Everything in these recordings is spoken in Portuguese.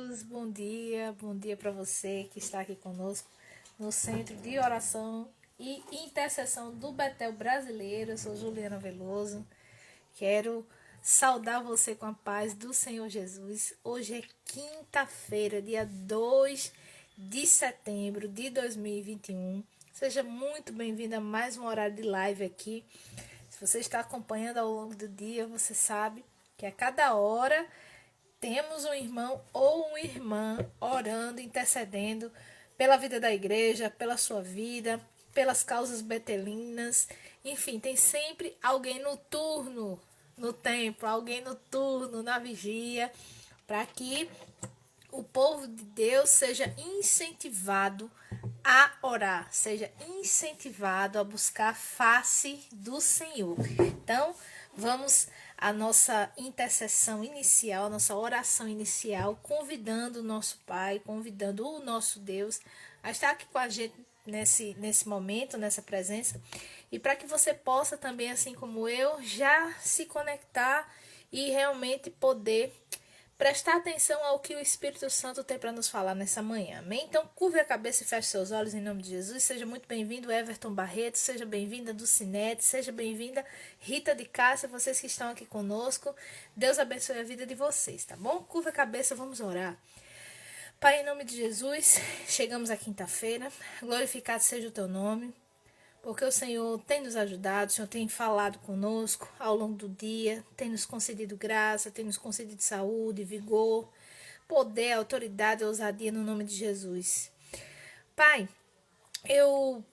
queridos, bom dia para você que está aqui conosco no Centro de Oração e Intercessão do Betel Brasileiro. Eu sou Juliana Veloso, quero saudar você com a paz do Senhor Jesus. Hoje é quinta-feira, dia 2 de setembro de 2021. Seja muito bem-vindo a mais um horário de live aqui. Se você está acompanhando ao longo do dia, você sabe que a cada hora temos um irmão ou uma irmã orando, intercedendo pela vida da igreja, pela sua vida, pelas causas betelinas. Enfim, tem sempre alguém no turno, no templo, alguém no turno, na vigia, para que o povo de Deus seja incentivado a orar, seja incentivado a buscar a face do Senhor. Então, vamos à nossa intercessão inicial, a nossa oração inicial, convidando o nosso Pai, convidando o nosso Deus a estar aqui com a gente nesse momento, nessa presença, e para que você possa também, assim como eu, já se conectar e realmente poder prestar atenção ao que o Espírito Santo tem para nos falar nessa manhã, amém? Então, curve a cabeça e feche seus olhos em nome de Jesus. Seja muito bem-vindo, Everton Barreto. Seja bem-vinda, Dulcinete. Seja bem-vinda, Rita de Cássia. Vocês que estão aqui conosco. Deus abençoe a vida de vocês, tá bom? Curve a cabeça, vamos orar. Pai, em nome de Jesus, chegamos à quinta-feira. Glorificado seja o teu nome, porque o Senhor tem nos ajudado, o Senhor tem falado conosco ao longo do dia, tem nos concedido graça, tem nos concedido saúde, vigor, poder, autoridade e ousadia no nome de Jesus. Pai, eu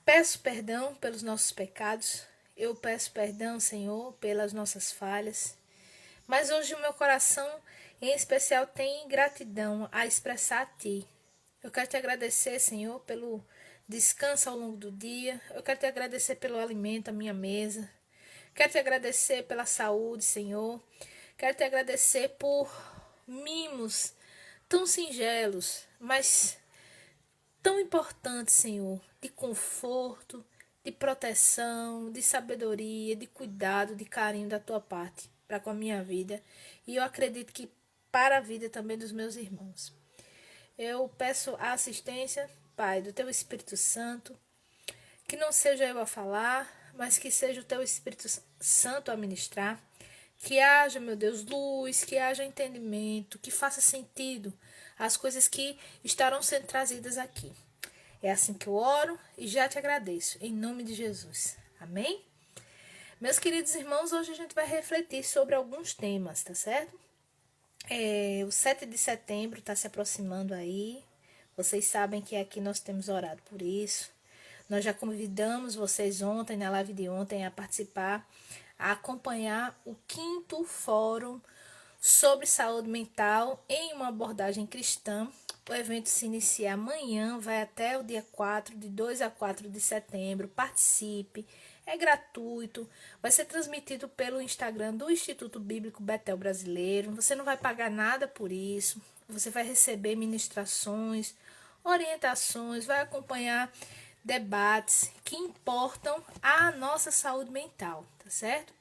peço perdão pelos nossos pecados, eu peço perdão, Senhor, pelas nossas falhas, mas hoje o meu coração, em especial, tem gratidão a expressar a Ti. Eu quero Te agradecer, Senhor, pelo descanso ao longo do dia. Eu quero Te agradecer pelo alimento à minha mesa. Quero Te agradecer pela saúde, Senhor. Quero Te agradecer por mimos tão singelos, mas tão importantes, Senhor, de conforto, de proteção, de sabedoria, de cuidado, de carinho da Tua parte para com a minha vida. E eu acredito que para a vida também dos meus irmãos. Eu peço a assistência, Pai, do Teu Espírito Santo, que não seja eu a falar, mas que seja o Teu Espírito Santo a ministrar, que haja, meu Deus, luz, que haja entendimento, que faça sentido as coisas que estarão sendo trazidas aqui. É assim que eu oro e já Te agradeço, em nome de Jesus. Amém? Meus queridos irmãos, hoje a gente vai refletir sobre alguns temas, tá certo? O 7 de setembro está se aproximando aí. Vocês sabem que aqui nós temos orado por isso. Nós já convidamos vocês ontem, na live de ontem, a participar, a acompanhar o 5º Fórum sobre Saúde Mental em uma abordagem cristã. O evento se inicia amanhã, vai até o dia 4, de 2 a 4 de setembro. Participe, é gratuito, vai ser transmitido pelo Instagram do Instituto Bíblico Betel Brasileiro. Você não vai pagar nada por isso, você vai receber ministrações, orientações, vai acompanhar debates que importam à nossa saúde mental, tá certo?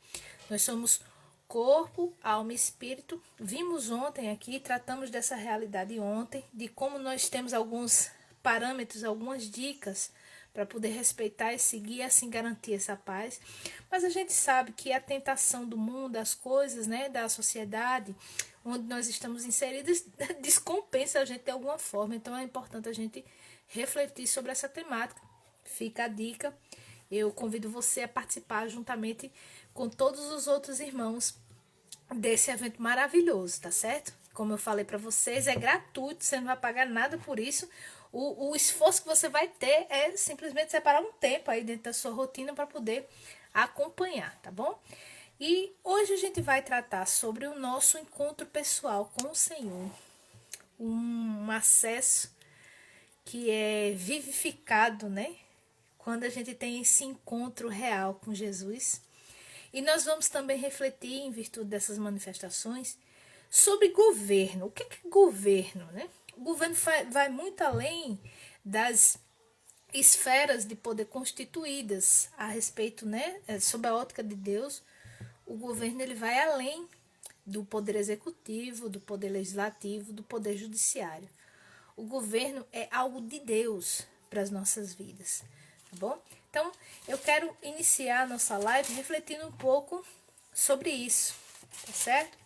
Nós somos corpo, alma e espírito. Vimos ontem aqui, tratamos dessa realidade ontem, de como nós temos alguns parâmetros, algumas dicas para poder respeitar e seguir e assim garantir essa paz. Mas a gente sabe que a tentação do mundo, as coisas, né, da sociedade, onde nós estamos inseridos, descompensa a gente de alguma forma. Então é importante a gente refletir sobre essa temática. Fica a dica. Eu convido você a participar juntamente com todos os outros irmãos desse evento maravilhoso, tá certo? Como eu falei para vocês, é gratuito, você não vai pagar nada por isso. O esforço que você vai ter é simplesmente separar um tempo aí dentro da sua rotina para poder acompanhar, tá bom? E hoje a gente vai tratar sobre o nosso encontro pessoal com o Senhor. Um acesso que é vivificado, né? Quando a gente tem esse encontro real com Jesus. E nós vamos também refletir, em virtude dessas manifestações, sobre governo. O que é governo, né? O governo vai muito além das esferas de poder constituídas a respeito, né? Sob a ótica de Deus, o governo ele vai além do poder executivo, do poder legislativo, do poder judiciário. O governo é algo de Deus para as nossas vidas, tá bom? Então, eu quero iniciar a nossa live refletindo um pouco sobre isso, tá certo?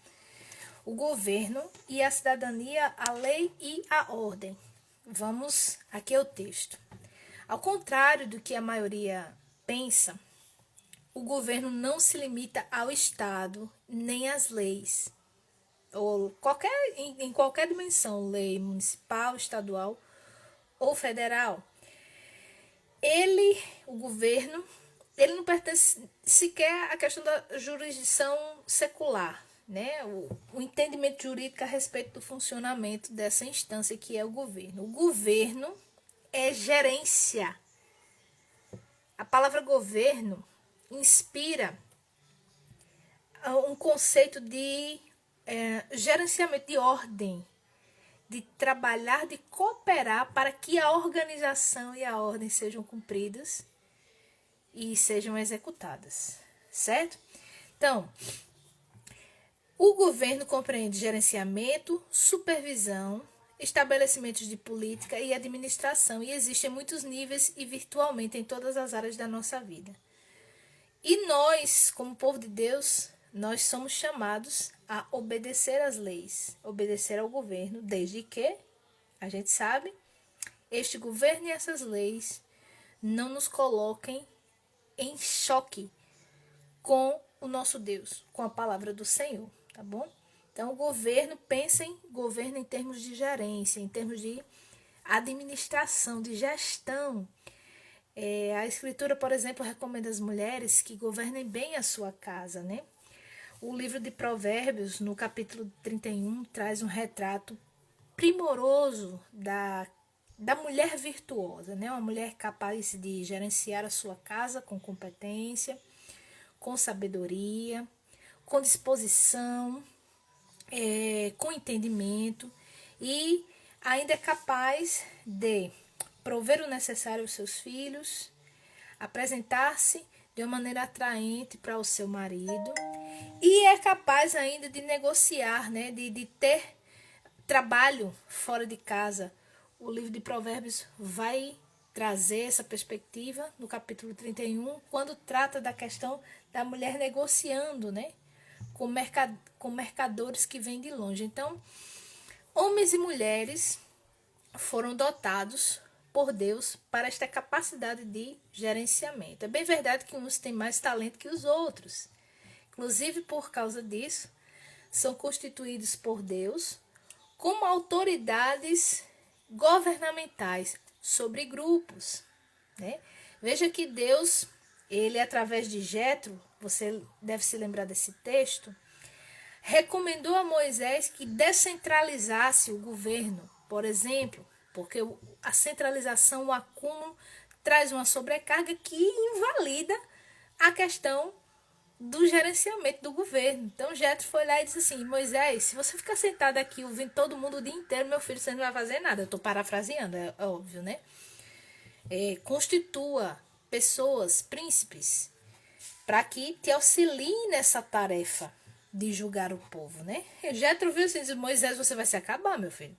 O governo e a cidadania, a lei e a ordem. Vamos, aqui é o texto. Ao contrário do que a maioria pensa, o governo não se limita ao Estado nem às leis, ou em qualquer dimensão, lei municipal, estadual ou federal. O governo, ele não pertence sequer à questão da jurisdição secular, né? O entendimento jurídico a respeito do funcionamento dessa instância que é o governo. O governo é gerência. A palavra governo inspira um conceito de gerenciamento, de ordem, de trabalhar, de cooperar para que a organização e a ordem sejam cumpridas e sejam executadas, certo? Então, o governo compreende gerenciamento, supervisão, estabelecimentos de política e administração, e existem muitos níveis e virtualmente em todas as áreas da nossa vida. E nós, como povo de Deus, nós somos chamados a obedecer às leis, obedecer ao governo, desde que, a gente sabe, este governo e essas leis não nos coloquem em choque com o nosso Deus, com a palavra do Senhor, tá bom? Então, o governo, pensa em governo em termos de gerência, em termos de administração, de gestão. A Escritura, por exemplo, recomenda às mulheres que governem bem a sua casa, né? O livro de Provérbios, no capítulo 31, traz um retrato primoroso da mulher virtuosa, né? Uma mulher capaz de gerenciar a sua casa com competência, com sabedoria, com disposição, com entendimento, e ainda é capaz de prover o necessário aos seus filhos, apresentar-se de uma maneira atraente para o seu marido, e é capaz ainda de negociar, né, de ter trabalho fora de casa. O livro de Provérbios vai trazer essa perspectiva no capítulo 31, quando trata da questão da mulher negociando, né, com mercadores que vêm de longe. Então, homens e mulheres foram dotados por Deus para esta capacidade de gerenciamento. É bem verdade que uns têm mais talento que os outros. Inclusive, por causa disso, são constituídos por Deus como autoridades governamentais sobre grupos, né? Veja que Deus, ele através de Jetro, você deve se lembrar desse texto, recomendou a Moisés que descentralizasse o governo, por exemplo, porque a centralização, o acúmulo, traz uma sobrecarga que invalida a questão do gerenciamento do governo. Então, Jetro foi lá e disse assim: Moisés, se você ficar sentado aqui ouvindo todo mundo o dia inteiro, meu filho, você não vai fazer nada. Eu estou parafraseando, é óbvio, né? Constitua pessoas, príncipes, para que te auxiliem nessa tarefa de julgar o povo, né? Jetro viu assim, disse: Moisés, você vai se acabar, meu filho.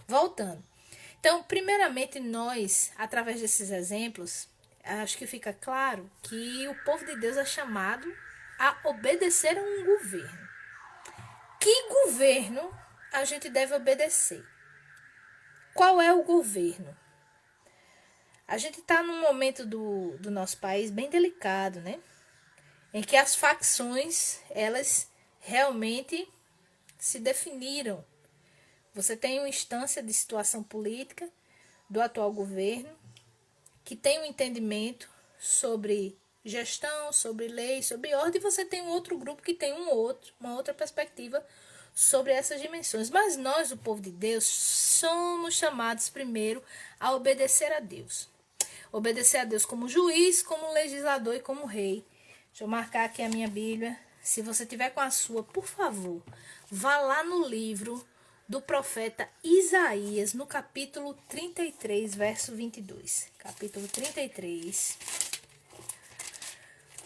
Voltando. Então, primeiramente, nós, através desses exemplos, acho que fica claro que o povo de Deus é chamado a obedecer a um governo. Que governo a gente deve obedecer? Qual é o governo? A gente está num momento do nosso país bem delicado, né? Em que as facções, elas realmente se definiram. Você tem uma instância de situação política do atual governo que tem um entendimento sobre gestão, sobre lei, sobre ordem, e você tem um outro grupo que tem uma outra perspectiva sobre essas dimensões. Mas nós, o povo de Deus, somos chamados primeiro a obedecer a Deus. Obedecer a Deus como juiz, como legislador e como rei. Deixa eu marcar aqui a minha Bíblia. Se você tiver com a sua, por favor, vá lá no livro do profeta Isaías, no capítulo 33, verso 22. Capítulo 33,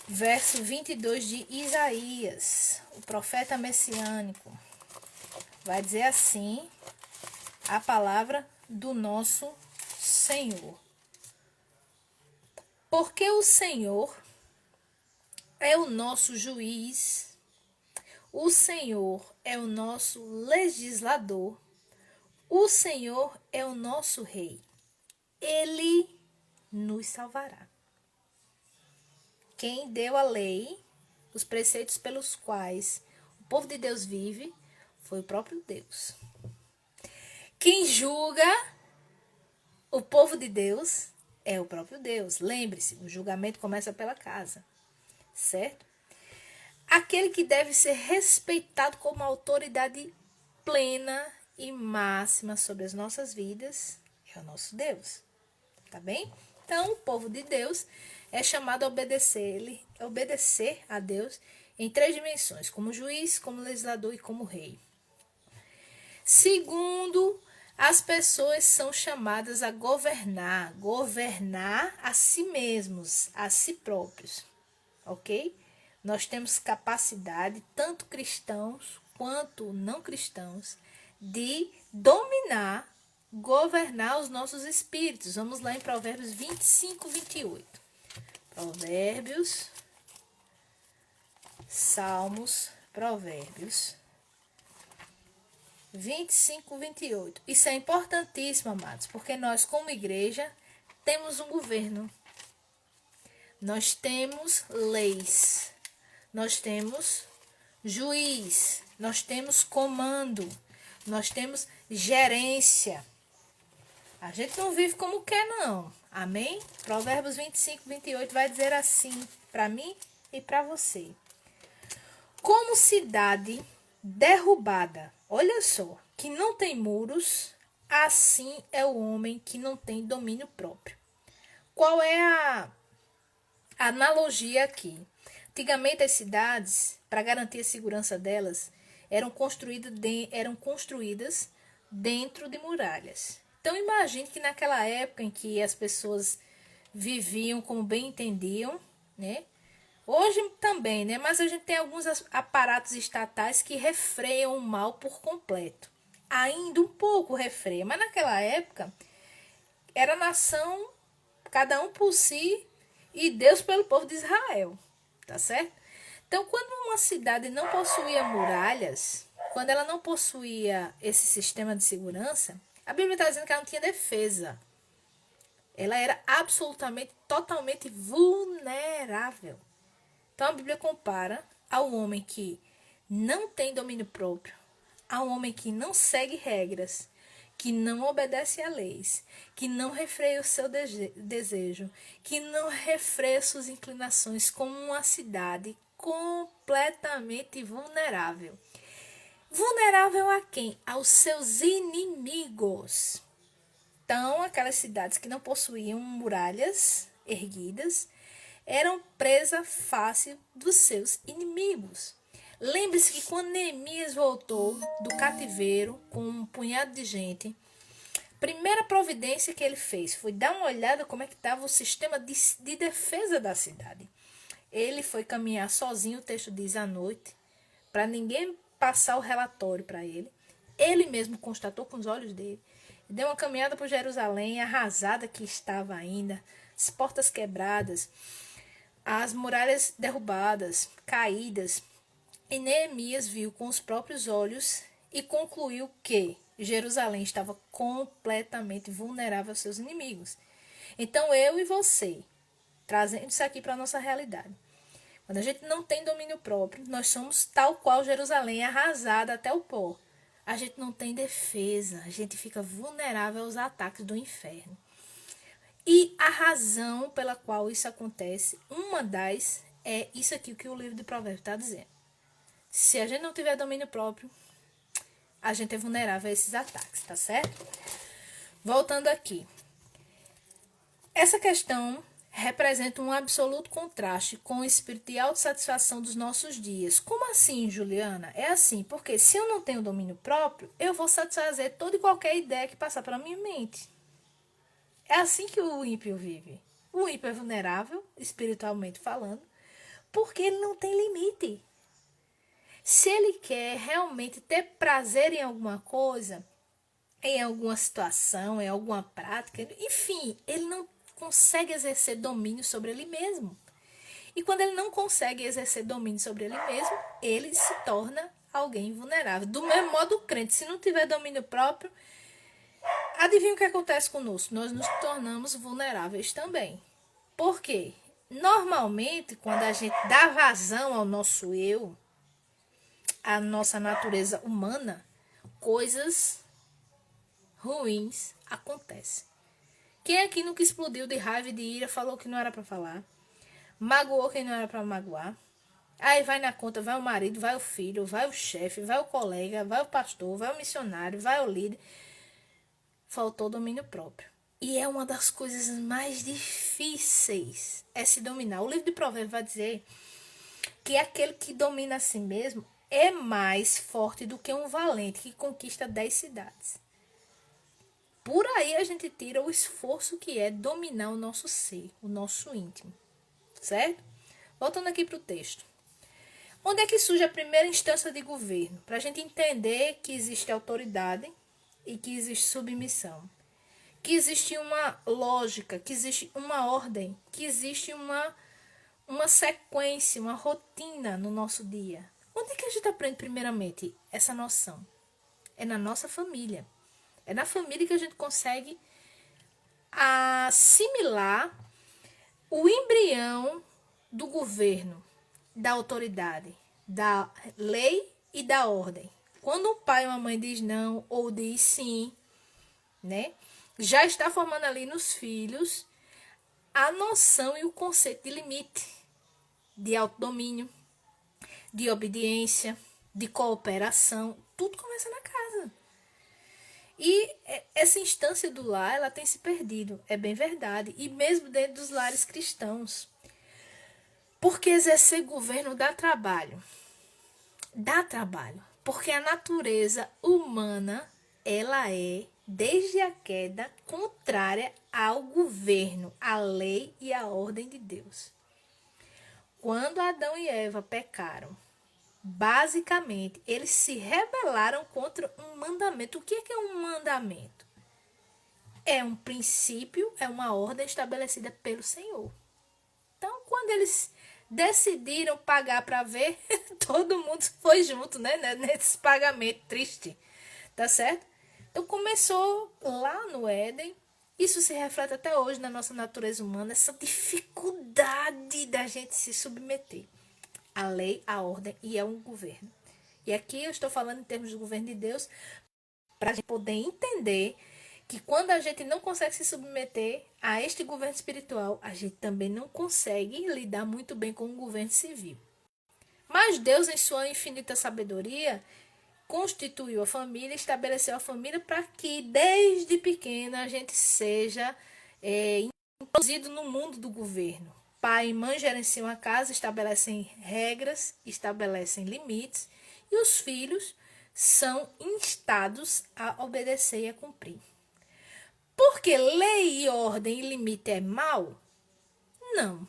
verso 22 de Isaías, o profeta messiânico. Vai dizer assim a palavra do nosso Senhor. Porque o Senhor é o nosso juiz, o Senhor é o nosso legislador, o Senhor é o nosso rei. Ele nos salvará. Quem deu a lei, os preceitos pelos quais o povo de Deus vive, foi o próprio Deus. Quem julga o povo de Deus é o próprio Deus. Lembre-se, o julgamento começa pela casa, certo? Aquele que deve ser respeitado como autoridade plena e máxima sobre as nossas vidas é o nosso Deus, tá bem? Então, o povo de Deus é chamado a obedecer a Deus em 3 dimensões, como juiz, como legislador e como rei. Segundo, as pessoas são chamadas a governar a si mesmos, a si próprios, ok? Nós temos capacidade, tanto cristãos quanto não cristãos, de dominar, governar os nossos espíritos. Vamos lá em Provérbios 25, 28. Provérbios, Salmos, Provérbios 25, 28. Isso é importantíssimo, amados, porque nós, como igreja, temos um governo. Nós temos leis. Nós temos juiz. Nós temos comando. Nós temos gerência. A gente não vive como quer, não. Amém? Provérbios 25, 28 vai dizer assim para mim e para você. Como cidade derrubada, olha só, que não tem muros, assim é o homem que não tem domínio próprio. Qual é a analogia aqui? Antigamente as cidades, para garantir a segurança delas, eram construídas dentro de muralhas. Então imagine que naquela época em que as pessoas viviam como bem entendiam, né? Hoje também, né? Mas a gente tem alguns aparatos estatais que refreiam o mal por completo. Ainda um pouco refreia, mas naquela época era nação, cada um por si e Deus pelo povo de Israel, tá certo? Então, quando uma cidade não possuía muralhas, quando ela não possuía esse sistema de segurança, a Bíblia está dizendo que ela não tinha defesa. Ela era absolutamente, totalmente vulnerável. Então, a Bíblia compara ao homem que não tem domínio próprio, ao homem que não segue regras, que não obedece a leis, que não refreia o seu desejo, que não refreia suas inclinações, como uma cidade completamente vulnerável. Vulnerável a quem? Aos seus inimigos. Então, aquelas cidades que não possuíam muralhas erguidas eram presa fácil dos seus inimigos. Lembre-se que quando Neemias voltou do cativeiro com um punhado de gente, a primeira providência que ele fez foi dar uma olhada como é que estava o sistema de defesa da cidade. Ele foi caminhar sozinho, o texto diz, à noite, para ninguém passar o relatório para ele. Ele mesmo constatou com os olhos dele. Deu uma caminhada por Jerusalém, arrasada que estava ainda, as portas quebradas, as muralhas derrubadas, caídas. E Neemias viu com os próprios olhos e concluiu que Jerusalém estava completamente vulnerável aos seus inimigos. Então eu e você, trazendo isso aqui para a nossa realidade. Quando a gente não tem domínio próprio, nós somos tal qual Jerusalém, arrasada até o pó. A gente não tem defesa, a gente fica vulnerável aos ataques do inferno. E a razão pela qual isso acontece, uma das, é isso aqui que o livro de Provérbios está dizendo. Se a gente não tiver domínio próprio, a gente é vulnerável a esses ataques, tá certo? Voltando aqui. Essa questão representa um absoluto contraste com o espírito de autossatisfação dos nossos dias. Como assim, Juliana? É assim, porque se eu não tenho domínio próprio, eu vou satisfazer toda e qualquer ideia que passar pela minha mente. É assim que o ímpio vive. O ímpio é vulnerável, espiritualmente falando, Porque ele não tem limite. Se ele quer realmente ter prazer em alguma coisa, em alguma situação, em alguma prática, enfim, ele não consegue exercer domínio sobre ele mesmo. E quando ele não consegue exercer domínio sobre ele mesmo, ele se torna alguém vulnerável. Do mesmo modo, o crente, se não tiver domínio próprio, adivinha o que acontece conosco? Nós nos tornamos vulneráveis também. Por quê? Normalmente, quando a gente dá vazão ao nosso eu, à nossa natureza humana, coisas ruins acontecem. Quem aqui nunca explodiu de raiva e de ira, falou que não era para falar, magoou quem não era para magoar, aí vai na conta, vai o marido, vai o filho, vai o chefe, vai o colega, vai o pastor, vai o missionário, vai o líder. Faltou domínio próprio. E é uma das coisas mais difíceis é se dominar. O livro de Provérbios vai dizer que aquele que domina a si mesmo é mais forte do que um valente que conquista 10 cidades. Por aí a gente tira o esforço que é dominar o nosso ser, o nosso íntimo. Certo? Voltando aqui para o texto. Onde é que surge a primeira instância de governo? Para a gente entender que existe autoridade e que existe submissão. Que existe uma lógica, que existe uma ordem, que existe uma sequência, uma rotina no nosso dia. Onde é que a gente aprende primeiramente essa noção? É na nossa família. É na família que a gente consegue assimilar o embrião do governo, da autoridade, da lei e da ordem. Quando um pai ou uma mãe diz não ou diz sim, né? Já está formando ali nos filhos a noção e o conceito de limite, de autodomínio, de obediência, de cooperação. Tudo começa na casa. E essa instância do lar, ela tem se perdido, é bem verdade. E mesmo dentro dos lares cristãos. Porque exercer governo dá trabalho. Dá trabalho. Porque a natureza humana, ela é, desde a queda, contrária ao governo, à lei e à ordem de Deus. Quando Adão e Eva pecaram, basicamente, eles se rebelaram contra um mandamento. O que é um mandamento? É um princípio, é uma ordem estabelecida pelo Senhor. Então, quando eles decidiram pagar para ver, todo mundo foi junto, né? Nesse pagamento triste, tá certo? Então, começou lá no Éden. Isso se reflete até hoje na nossa natureza humana, essa dificuldade da gente se submeter à lei, à ordem e a um governo. E aqui eu estou falando em termos do governo de Deus, para a gente poder entender que quando a gente não consegue se submeter a este governo espiritual, a gente também não consegue lidar muito bem com o governo civil. Mas Deus, em sua infinita sabedoria, constituiu a família, estabeleceu a família para que desde pequena a gente seja introduzido no mundo do governo. Pai e mãe gerenciam a casa, estabelecem regras, estabelecem limites e os filhos são instados a obedecer e a cumprir. Porque lei e ordem e limite é mal? Não.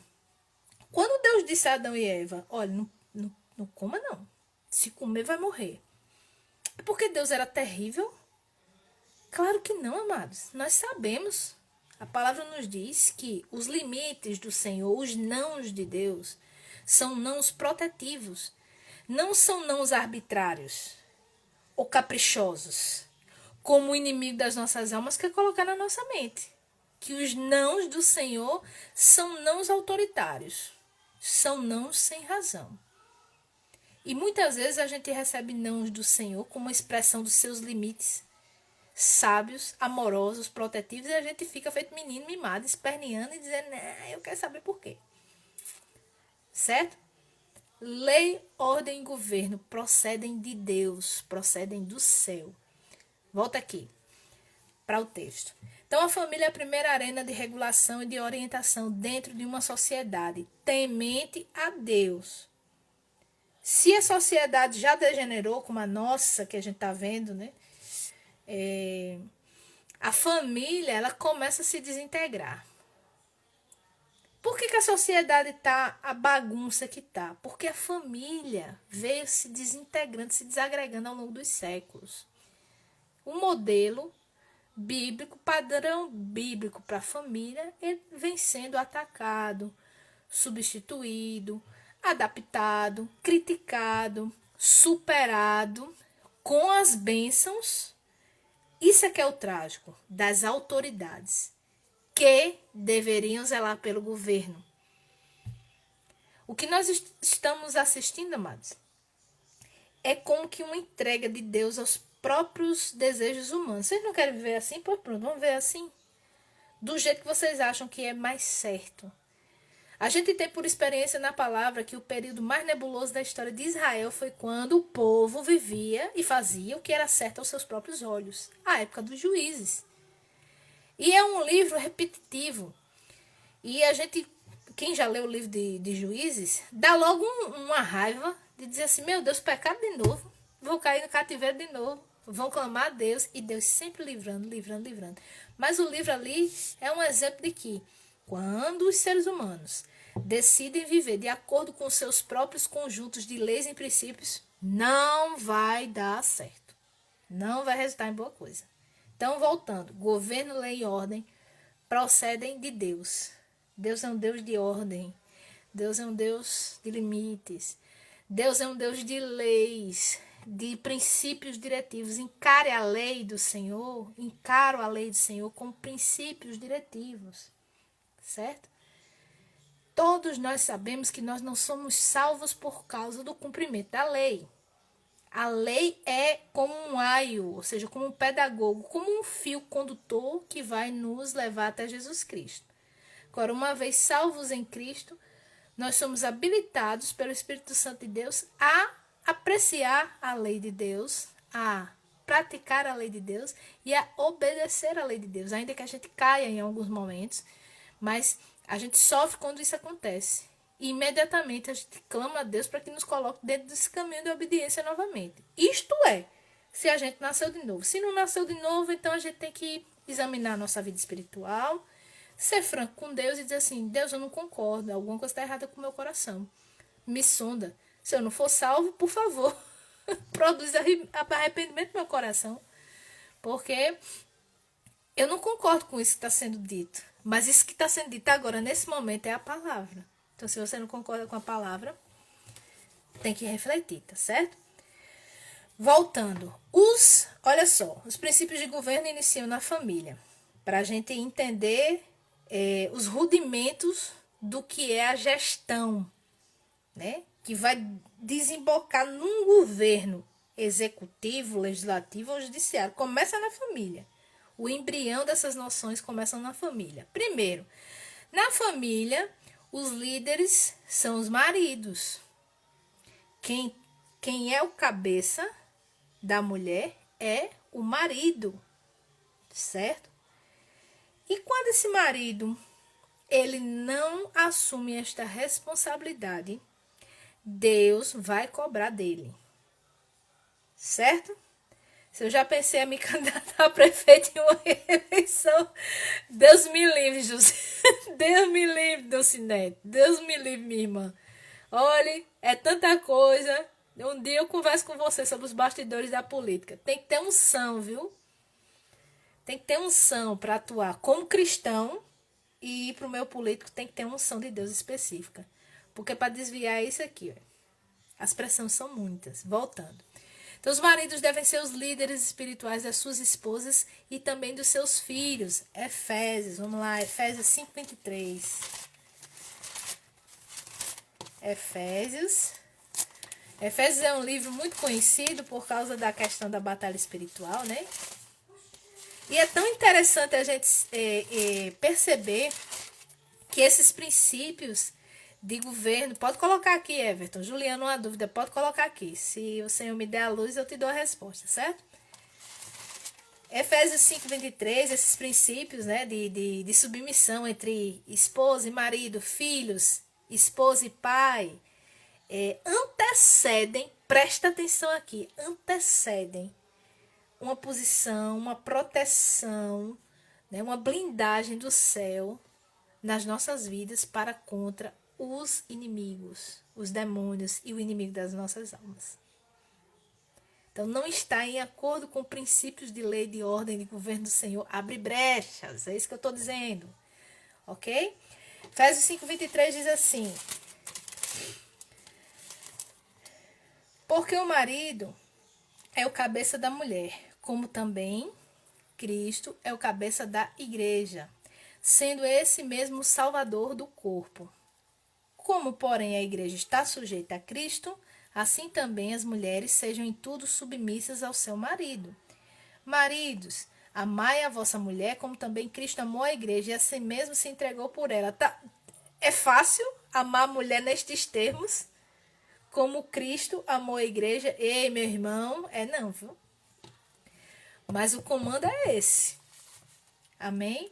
Quando Deus disse a Adão e Eva, olha, não coma não. Se comer vai morrer. É porque Deus era terrível? Claro que não, amados. Nós sabemos. A palavra nos diz que os limites do Senhor, os nãos de Deus, são nãos protetivos. Não são nãos arbitrários ou caprichosos, como o inimigo das nossas almas quer colocar na nossa mente. Que os nãos do Senhor são nãos autoritários, são nãos sem razão. E muitas vezes a gente recebe nãos do Senhor como uma expressão dos seus limites sábios, amorosos, protetivos, e a gente fica feito menino mimado, esperneando e dizendo, eu quero saber por quê. Certo? Lei, ordem e governo procedem de Deus, procedem do céu. Volta aqui para o texto. Então, a família é a primeira arena de regulação e de orientação dentro de uma sociedade temente a Deus. Se a sociedade já degenerou, como a nossa, que a gente está vendo, né? A família, ela começa a se desintegrar. Por Por que a sociedade está a bagunça que está? Porque a família veio se desintegrando, se desagregando ao longo dos séculos. O modelo bíblico, padrão bíblico para a família, ele vem sendo atacado, substituído, adaptado, criticado, superado com as bênçãos. Isso é que é o trágico das autoridades que deveriam zelar pelo governo. O que nós estamos assistindo, amados, é como que uma entrega de Deus aos próprios desejos humanos. Vocês não querem viver assim? Pois pronto, vamos ver assim. Do jeito que vocês acham que é mais certo. A gente tem por experiência na palavra que o período mais nebuloso da história de Israel foi quando o povo vivia e fazia o que era certo aos seus próprios olhos. A época dos juízes. E é um livro repetitivo. E a gente, quem já leu o livro de Juízes, dá logo uma raiva de dizer assim, meu Deus, pecado de novo. Vou cair no cativeiro de novo. Vão clamar a Deus. E Deus sempre livrando, livrando, livrando. Mas o livro ali é um exemplo de que quando os seres humanos decidem viver de acordo com seus próprios conjuntos de leis e princípios, não vai dar certo. Não vai resultar em boa coisa. Então, voltando, governo, lei e ordem procedem de Deus. Deus é um Deus de ordem. Deus é um Deus de limites. Deus é um Deus de leis, de princípios diretivos. Encare a lei do Senhor, encaro a lei do Senhor com princípios diretivos. Certo? Todos nós sabemos que nós não somos salvos por causa do cumprimento da lei. A lei é como um aio, ou seja, como um pedagogo, como um fio condutor que vai nos levar até Jesus Cristo. Agora, uma vez salvos em Cristo, nós somos habilitados pelo Espírito Santo de Deus a apreciar a lei de Deus, a praticar a lei de Deus e a obedecer a lei de Deus, ainda que a gente caia em alguns momentos, mas a gente sofre quando isso acontece. E imediatamente a gente clama a Deus para que nos coloque dentro desse caminho de obediência novamente. Isto é, se a gente nasceu de novo. Se não nasceu de novo, então a gente tem que examinar a nossa vida espiritual, ser franco com Deus e dizer assim, Deus, eu não concordo, alguma coisa está errada com o meu coração. Me sonda. Se eu não for salvo, por favor, produz arrependimento no meu coração. Porque eu não concordo com isso que está sendo dito. Mas isso que está sendo dito agora, nesse momento, é a palavra. Então, se você não concorda com a palavra, tem que refletir, tá certo? Voltando. Olha só, os princípios de governo iniciam na família. Para a gente entender os rudimentos do que é a gestão, né? Que vai desembocar num governo executivo, legislativo ou judiciário. Começa na família. O embrião dessas noções começam na família. Primeiro, na família, os líderes são os maridos. Quem é o cabeça da mulher é o marido, certo? E quando esse marido ele não assume esta responsabilidade, Deus vai cobrar dele, certo? Se eu já pensei a me candidatar a prefeito em uma eleição, Deus me livre, José. Deus me livre, Dulcinete. Deus me livre, minha irmã. Olha, é tanta coisa. Um dia eu converso com você sobre os bastidores da política. Tem que ter unção, viu? Tem que ter unção para atuar como cristão e para o meu político tem que ter unção de Deus específica. Porque para desviar é isso aqui, ó. As pressões são muitas. Voltando. Então, os maridos devem ser os líderes espirituais das suas esposas e também dos seus filhos. Efésios, vamos lá, Efésios 5:23. Efésios é um livro muito conhecido por causa da questão da batalha espiritual, né? E é tão interessante a gente perceber que esses princípios de governo, pode colocar aqui, Everton, Juliano, uma dúvida, pode colocar aqui. Se o Senhor me der a luz, eu te dou a resposta, certo? Efésios 5:23, esses princípios, né, de submissão entre esposa e marido, filhos, esposa e pai, antecedem, presta atenção aqui, antecedem uma posição, uma proteção, né, uma blindagem do céu nas nossas vidas para contra os inimigos, os demônios e o inimigo das nossas almas. Então, não está em acordo com princípios de lei, de ordem, de governo do Senhor. Abre brechas, é isso que eu estou dizendo. Ok? Efésios 5:23 diz assim: porque o marido é o cabeça da mulher, como também Cristo é o cabeça da igreja, sendo esse mesmo o salvador do corpo. Como, porém, a igreja está sujeita a Cristo, assim também as mulheres sejam em tudo submissas ao seu marido. Maridos, amai a vossa mulher, como também Cristo amou a igreja e assim mesmo se entregou por ela. Tá? É fácil amar a mulher nestes termos? Como Cristo amou a igreja? Ei, meu irmão, não, viu? Mas o comando é esse. Amém?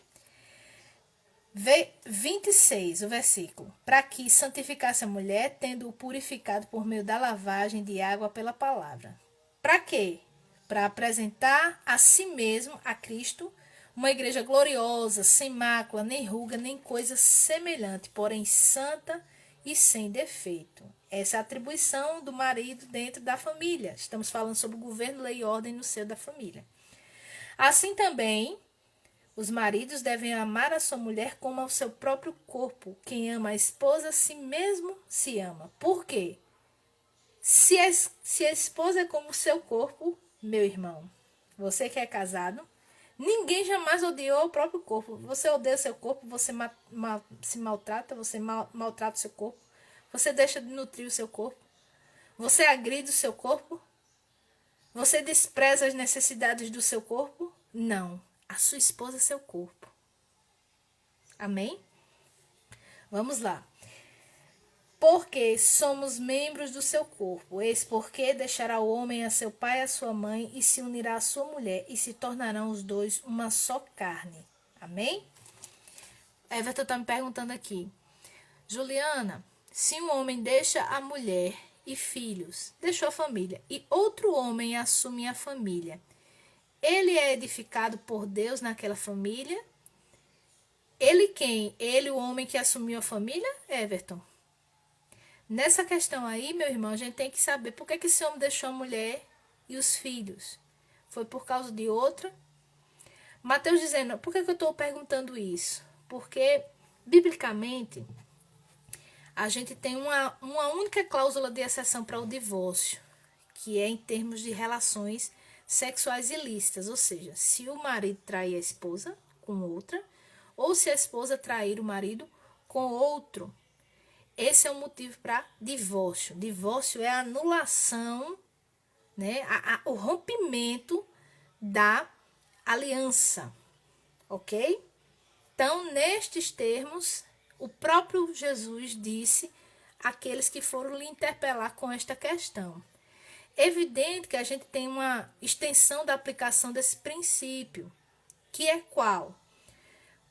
26, o versículo. Para que santificasse a mulher, tendo-o purificado por meio da lavagem de água pela palavra. Para quê? Para apresentar a si mesmo, a Cristo, uma igreja gloriosa, sem mácula, nem ruga, nem coisa semelhante, porém santa e sem defeito. Essa é a atribuição do marido dentro da família. Estamos falando sobre o governo, lei e ordem no seio da família. Assim também, os maridos devem amar a sua mulher como ao seu próprio corpo. Quem ama a esposa, a si mesmo se ama. Por quê? Se a esposa é como o seu corpo, meu irmão, você que é casado, ninguém jamais odiou o próprio corpo. Você odeia o seu corpo, você se maltrata, você maltrata o seu corpo, você deixa de nutrir o seu corpo, você agride o seu corpo, você despreza as necessidades do seu corpo? Não. A sua esposa é seu corpo. Amém? Vamos lá. Porque somos membros do seu corpo. Eis porque deixará o homem a seu pai e a sua mãe e se unirá à sua mulher e se tornarão os dois uma só carne. Amém? Everton está me perguntando aqui. Juliana, se um homem deixa a mulher e filhos, deixou a família, e outro homem assume a família, ele é edificado por Deus naquela família? Ele quem? Ele, o homem que assumiu a família? Everton. Nessa questão aí, meu irmão, a gente tem que saber por que esse homem deixou a mulher e os filhos. Foi por causa de outra? Mateus dizendo, por que eu estou perguntando isso? Porque, biblicamente, a gente tem uma única cláusula de exceção para o divórcio, que é em termos de relações sexuais ilícitas, ou seja, se o marido trair a esposa com outra, ou se a esposa trair o marido com outro. Esse é o motivo para divórcio. Divórcio é a anulação, né, o rompimento da aliança, ok? Então, nestes termos, o próprio Jesus disse àqueles que foram lhe interpelar com esta questão. Evidente que a gente tem uma extensão da aplicação desse princípio, que é qual?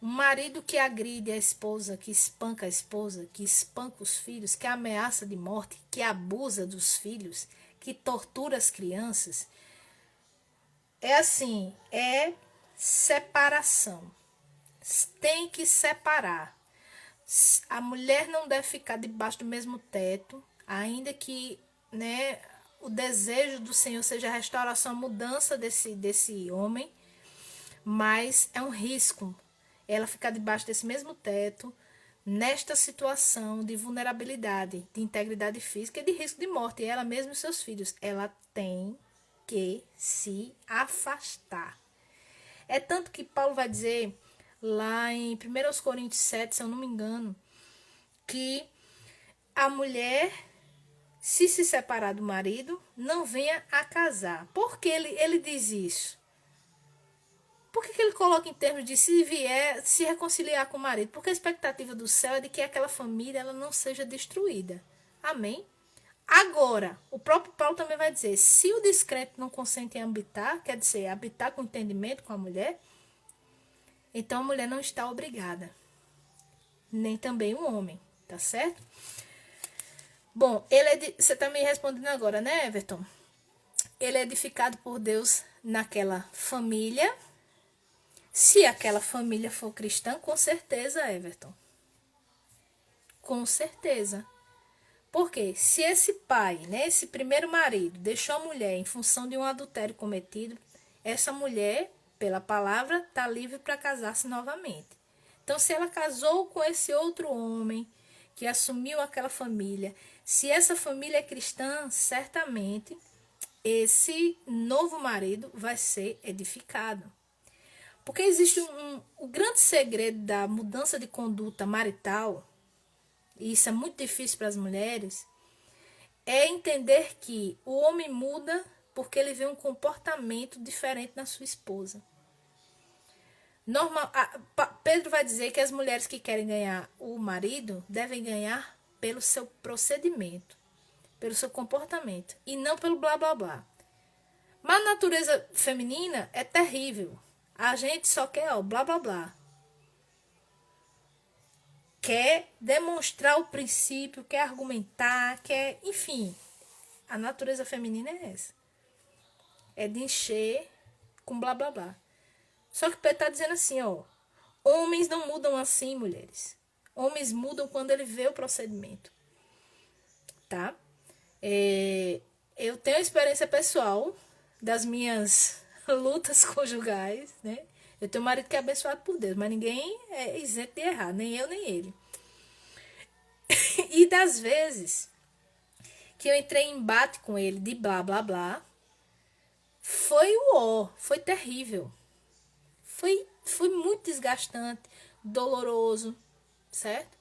Um marido que agride a esposa, que espanca a esposa, que espanca os filhos, que ameaça de morte, que abusa dos filhos, que tortura as crianças, é assim, é separação. Tem que separar. A mulher não deve ficar debaixo do mesmo teto, ainda que, né, o desejo do Senhor seja a restauração, a mudança desse homem, mas é um risco ela ficar debaixo desse mesmo teto, nesta situação de vulnerabilidade, de integridade física e de risco de morte, ela mesma e seus filhos. Ela tem que se afastar. É tanto que Paulo vai dizer lá em 1 Coríntios 7, se eu não me engano, que a mulher, se separar do marido, não venha a casar. Por que ele diz isso? Por que ele coloca em termos de se vier, se reconciliar com o marido? Porque a expectativa do céu é de que aquela família ela não seja destruída. Amém? Agora, o próprio Paulo também vai dizer, se o descrente não consente em habitar, quer dizer, habitar com entendimento com a mulher, então a mulher não está obrigada. Nem também o homem, tá certo? Bom, você está me respondendo agora, né, Everton? Ele é edificado por Deus naquela família. Se aquela família for cristã, com certeza, Everton. Com certeza. Porque se esse pai, né, esse primeiro marido, deixou a mulher em função de um adultério cometido, essa mulher, pela palavra, está livre para casar-se novamente. Então, se ela casou com esse outro homem que assumiu aquela família, se essa família é cristã, certamente esse novo marido vai ser edificado. Porque existe o grande segredo da mudança de conduta marital, e isso é muito difícil para as mulheres, é entender que o homem muda porque ele vê um comportamento diferente na sua esposa. Pedro vai dizer que as mulheres que querem ganhar o marido devem ganhar pelo seu procedimento, pelo seu comportamento, e não pelo blá blá blá. Mas a natureza feminina é terrível. A gente só quer, blá blá blá. Quer demonstrar o princípio, quer argumentar, quer... Enfim, a natureza feminina é essa. É de encher com blá blá blá. Só que o Pedro está dizendo assim, homens não mudam assim, mulheres. Homens mudam quando ele vê o procedimento. Tá? Eu tenho experiência pessoal das minhas lutas conjugais, né? Eu tenho um marido que é abençoado por Deus, mas ninguém é isento de errar, nem eu, nem ele. E das vezes que eu entrei em embate com ele de blá, blá, blá, foi terrível. Foi muito desgastante, doloroso, certo?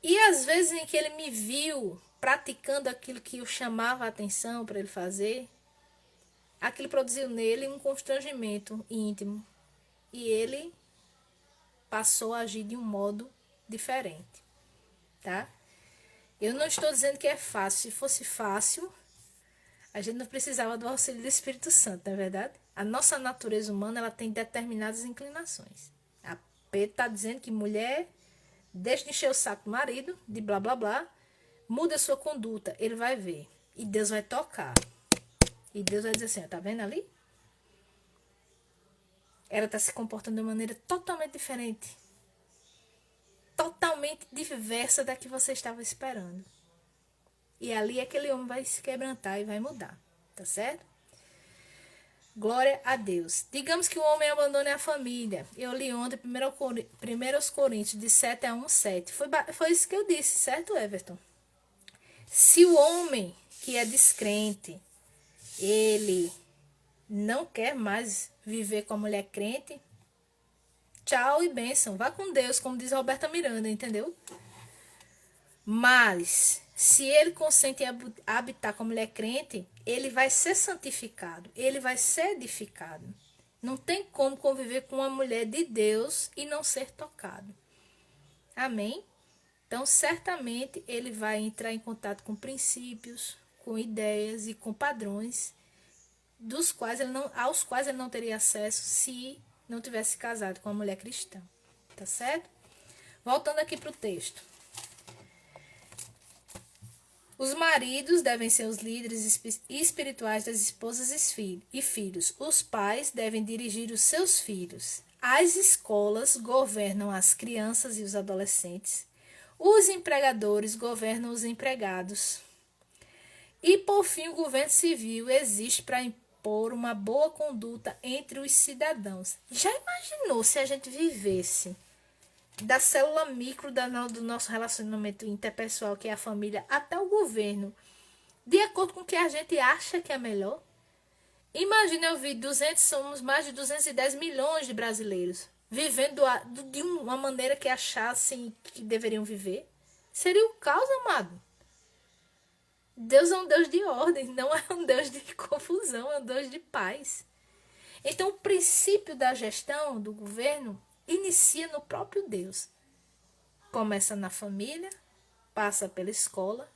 E às vezes em que ele me viu praticando aquilo que eu chamava a atenção para ele fazer, aquilo produziu nele um constrangimento íntimo. E ele passou a agir de um modo diferente, tá? Eu não estou dizendo que é fácil. Se fosse fácil, a gente não precisava do auxílio do Espírito Santo, não é verdade? A nossa natureza humana, ela tem determinadas inclinações. A Pedro está dizendo que mulher, deixa de encher o saco do marido, de blá blá blá, muda a sua conduta, ele vai ver. E Deus vai tocar. E Deus vai dizer assim, tá vendo ali? Ela está se comportando de uma maneira totalmente diferente. Totalmente diversa da que você estava esperando. E ali aquele homem vai se quebrantar e vai mudar. Tá certo? Glória a Deus. Digamos que o homem abandone a família. Eu li ontem 1 Coríntios, de 7 a 1, 7. Foi isso que eu disse, certo, Everton? Se o homem que é descrente, ele não quer mais viver com a mulher crente, tchau e bênção. Vá com Deus, como diz Roberta Miranda, entendeu? Mas, se ele consente em habitar com a mulher crente, ele vai ser santificado, ele vai ser edificado. Não tem como conviver com uma mulher de Deus e não ser tocado. Amém? Então, certamente, ele vai entrar em contato com princípios, com ideias e com padrões aos quais ele não teria acesso se não tivesse casado com uma mulher cristã. Tá certo? Voltando aqui para o texto. Os maridos devem ser os líderes espirituais das esposas e filhos. Os pais devem dirigir os seus filhos. As escolas governam as crianças e os adolescentes. Os empregadores governam os empregados. E, por fim, o governo civil existe para impor uma boa conduta entre os cidadãos. Já imaginou se a gente vivesse da célula micro do nosso relacionamento interpessoal, que é a família, até o governo, de acordo com o que a gente acha que é melhor? Imagina eu vi somos mais de 210 milhões de brasileiros vivendo de uma maneira que achassem que deveriam viver. Seria o caos, amado. Deus é um Deus de ordem, não é um Deus de confusão, é um Deus de paz. Então, o princípio da gestão do governo inicia no próprio Deus. Começa na família, passa pela escola,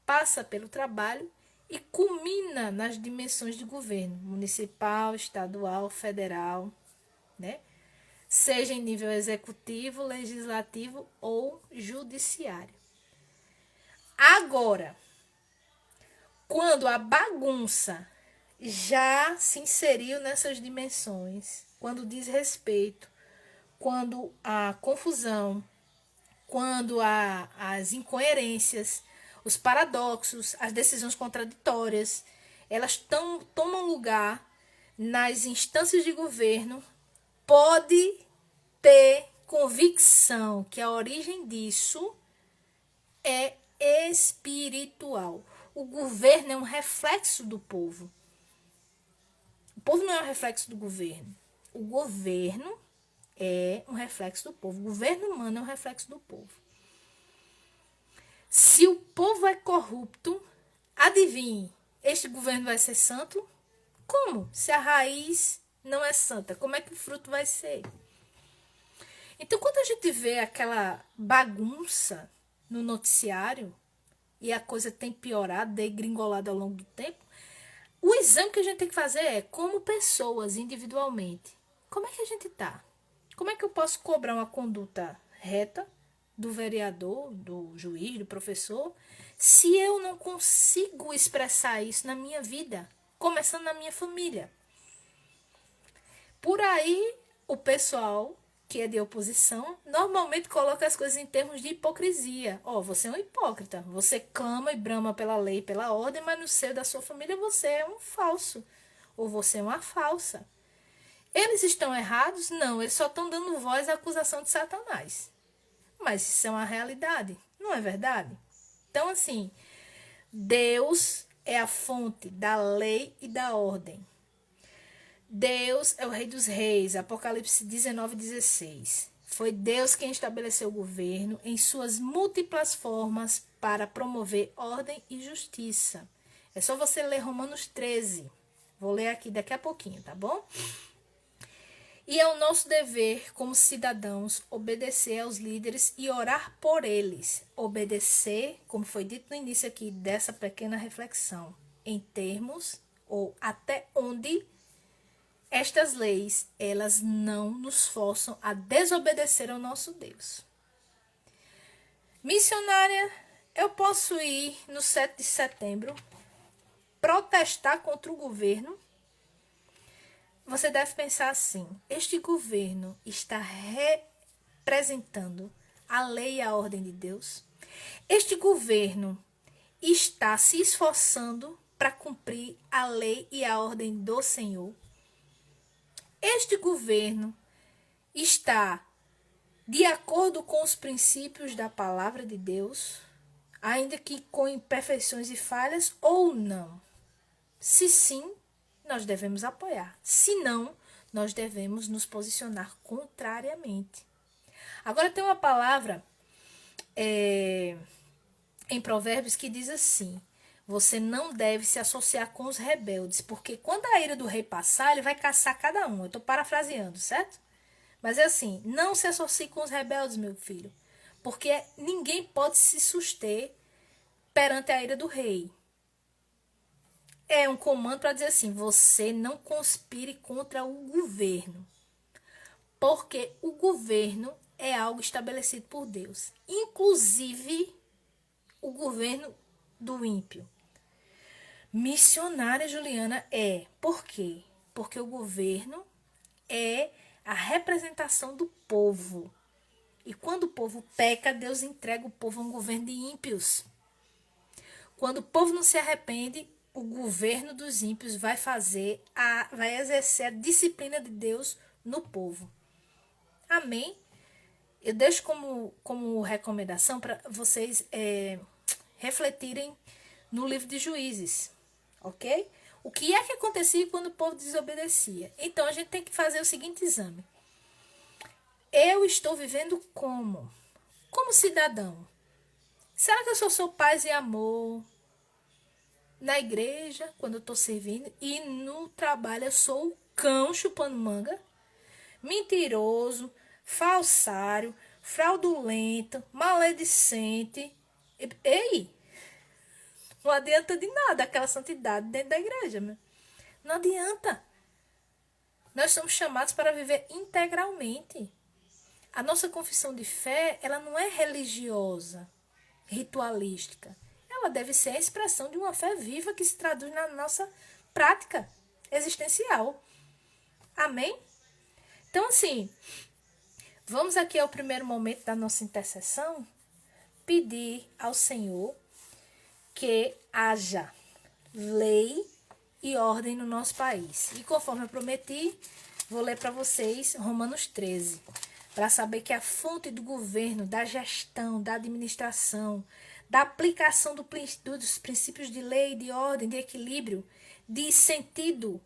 passa pelo trabalho e culmina nas dimensões de governo, municipal, estadual, federal, né? Seja em nível executivo, legislativo ou judiciário. Agora, quando a bagunça já se inseriu nessas dimensões, quando o desrespeito, quando a confusão, quando há as incoerências, os paradoxos, as decisões contraditórias, elas tomam lugar nas instâncias de governo, pode ter convicção que a origem disso é espiritual. O governo é um reflexo do povo. O povo não é um reflexo do governo. O governo é um reflexo do povo. O governo humano é um reflexo do povo. Se o povo é corrupto, adivinhe, este governo vai ser santo? Como? Se a raiz não é santa, como é que o fruto vai ser? Então, quando a gente vê aquela bagunça no noticiário e a coisa tem piorado, degringolado ao longo do tempo, o exame que a gente tem que fazer é, como pessoas, individualmente, como é que a gente está? Como é que eu posso cobrar uma conduta reta do vereador, do juiz, do professor, se eu não consigo expressar isso na minha vida, começando na minha família? Por aí, o pessoal que é de oposição normalmente coloca as coisas em termos de hipocrisia. Você é um hipócrita. Você clama e brama pela lei, pela ordem, mas no seio da sua família você é um falso. Ou você é uma falsa. Eles estão errados? Não, eles só estão dando voz à acusação de Satanás. Mas isso é uma realidade, não é verdade? Então, assim, Deus é a fonte da lei e da ordem. Deus é o Rei dos Reis, Apocalipse 19:16. Foi Deus quem estabeleceu o governo em suas múltiplas formas para promover ordem e justiça. É só você ler Romanos 13. Vou ler aqui daqui a pouquinho, tá bom? E é o nosso dever, como cidadãos, obedecer aos líderes e orar por eles. Obedecer, como foi dito no início aqui dessa pequena reflexão, em termos ou até onde estas leis, elas não nos forçam a desobedecer ao nosso Deus. Missionária, eu posso ir no 7 de setembro protestar contra o governo? Você deve pensar assim: este governo está representando a lei e a ordem de Deus? Este governo está se esforçando para cumprir a lei e a ordem do Senhor? Este governo está de acordo com os princípios da palavra de Deus, ainda que com imperfeições e falhas, ou não? Se sim, nós devemos apoiar. Se não, nós devemos nos posicionar contrariamente. Agora tem uma palavra em Provérbios que diz assim: você não deve se associar com os rebeldes, porque quando a ira do rei passar, ele vai caçar cada um. Eu estou parafraseando, certo? Mas é assim: não se associe com os rebeldes, meu filho, porque ninguém pode se suster perante a ira do rei. É um comando para dizer assim: você não conspire contra o governo, porque o governo é algo estabelecido por Deus, inclusive o governo do ímpio. Missionária Juliana por quê? Porque o governo é a representação do povo. E quando o povo peca, Deus entrega o povo a um governo de ímpios. Quando o povo não se arrepende, o governo dos ímpios vai exercer a disciplina de Deus no povo. Amém? Eu deixo como recomendação para vocês refletirem no livro de Juízes, ok? O que é que acontecia quando o povo desobedecia? Então, a gente tem que fazer o seguinte exame. Eu estou vivendo como? Como cidadão? Será que eu sou paz e amor na igreja, quando eu estou servindo, e no trabalho eu sou o cão chupando manga? Mentiroso, falsário, fraudulento, maledicente. Ei, não adianta de nada aquela santidade dentro da igreja, meu. Não adianta. Nós somos chamados para viver integralmente. A nossa confissão de fé, ela não é religiosa, ritualística. Ela deve ser a expressão de uma fé viva que se traduz na nossa prática existencial. Amém? Então, assim, Vamos aqui ao primeiro momento da nossa intercessão, pedir ao Senhor que haja lei e ordem no nosso país. E conforme eu prometi, vou ler para vocês Romanos 13, para saber que a fonte do governo, da gestão, da administração, da aplicação dos princípios de lei, de ordem, de equilíbrio, de sentido,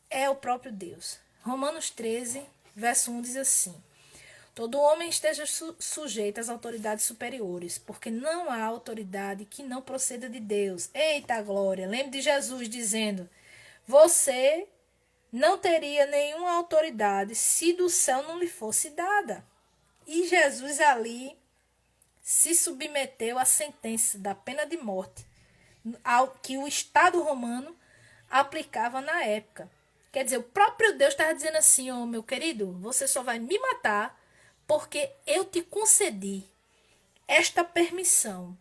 é o próprio Deus. Romanos 13, verso 1 diz assim: todo homem esteja sujeito às autoridades superiores, porque não há autoridade que não proceda de Deus. Eita glória! Lembre de Jesus dizendo: você não teria nenhuma autoridade se do céu não lhe fosse dada. E Jesus ali se submeteu à sentença da pena de morte, ao que o Estado romano aplicava na época. Quer dizer, o próprio Deus estava dizendo assim: ô meu querido, você só vai me matar porque eu te concedi esta permissão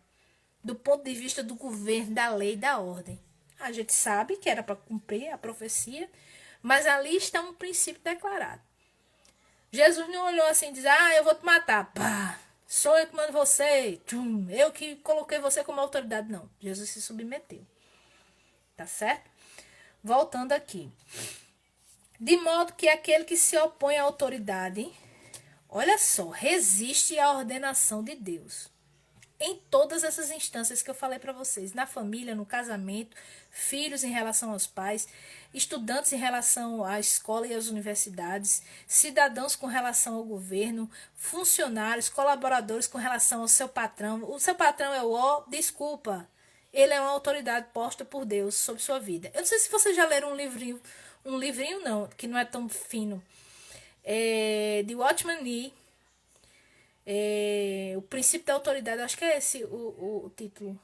do ponto de vista do governo, da lei, da ordem. A gente sabe que era para cumprir a profecia, mas ali está um princípio declarado. Jesus não olhou assim e disse: eu vou te matar. Pá, sou eu que mando você. Tchum, eu que coloquei você como autoridade. Não, Jesus se submeteu. Tá certo? Voltando aqui. De modo que aquele que se opõe à autoridade, olha só, resiste à ordenação de Deus. Em todas essas instâncias que eu falei para vocês, na família, no casamento, filhos em relação aos pais, estudantes em relação à escola e às universidades, cidadãos com relação ao governo, funcionários, colaboradores com relação ao seu patrão. O seu patrão é desculpa, ele é uma autoridade posta por Deus sobre sua vida. Eu não sei se vocês já leram um livrinho não, que não é tão fino, de Watchman Nee, o princípio da autoridade, acho que é esse o título.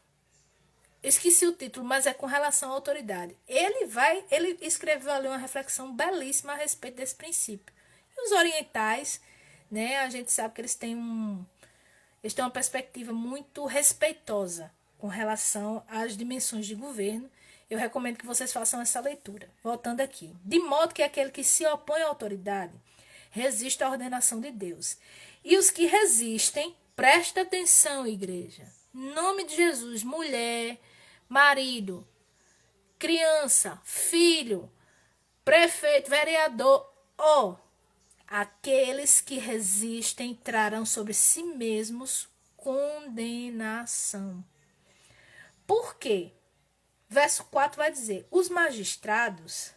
Eu esqueci o título, mas é com relação à autoridade. Ele escreveu ali uma reflexão belíssima a respeito desse princípio. E os orientais, né, a gente sabe que eles têm uma perspectiva muito respeitosa com relação às dimensões de governo. Eu recomendo que vocês façam essa leitura. Voltando aqui. De modo que aquele que se opõe à autoridade resiste à ordenação de Deus. E os que resistem, presta atenção, igreja. Em nome de Jesus, mulher, marido, criança, filho, prefeito, vereador, aqueles que resistem trarão sobre si mesmos condenação. Por quê? Verso 4 vai dizer: os magistrados,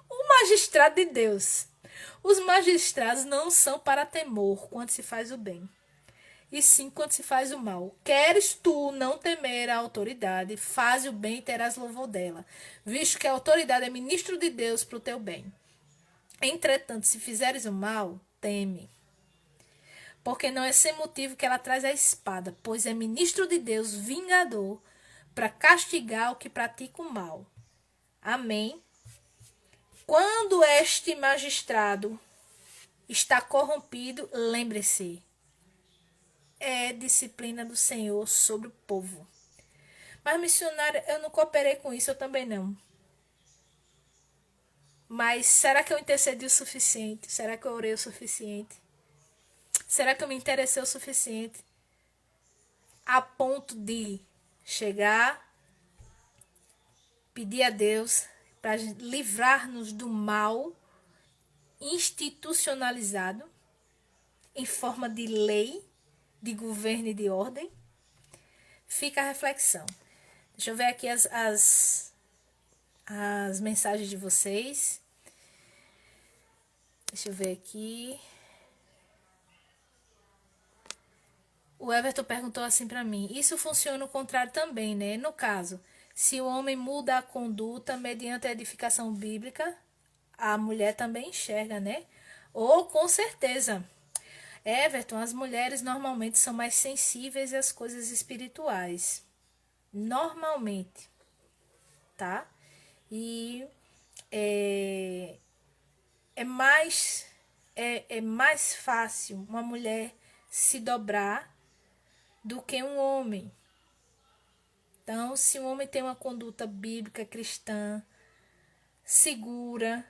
o magistrado de Deus, os magistrados não são para temor quando se faz o bem, e sim quando se faz o mal. Queres tu não temer a autoridade, faz o bem e terás louvor dela, visto que a autoridade é ministro de Deus para o teu bem. Entretanto, se fizeres o mal, teme, porque não é sem motivo que ela traz a espada, pois é ministro de Deus, vingador, para castigar o que pratica o mal. Amém? Quando este magistrado está corrompido, lembre-se, é disciplina do Senhor sobre o povo. Mas, missionária, eu não cooperei com isso, eu também não. Mas será que eu intercedi o suficiente? Será que eu orei o suficiente? Será que eu me interessei o suficiente? A ponto de chegar, pedir a Deus para livrar-nos do mal institucionalizado em forma de lei, de governo e de ordem? Fica a reflexão. Deixa eu ver aqui as mensagens de vocês. Deixa eu ver aqui. O Everton perguntou assim para mim: isso funciona o contrário também, né? No caso, se o homem muda a conduta mediante a edificação bíblica, a mulher também enxerga, né? Ou com certeza. Everton, as mulheres normalmente são mais sensíveis às coisas espirituais. Normalmente, tá? E é mais fácil uma mulher se dobrar do que um homem. Então, se um homem tem uma conduta bíblica cristã, segura,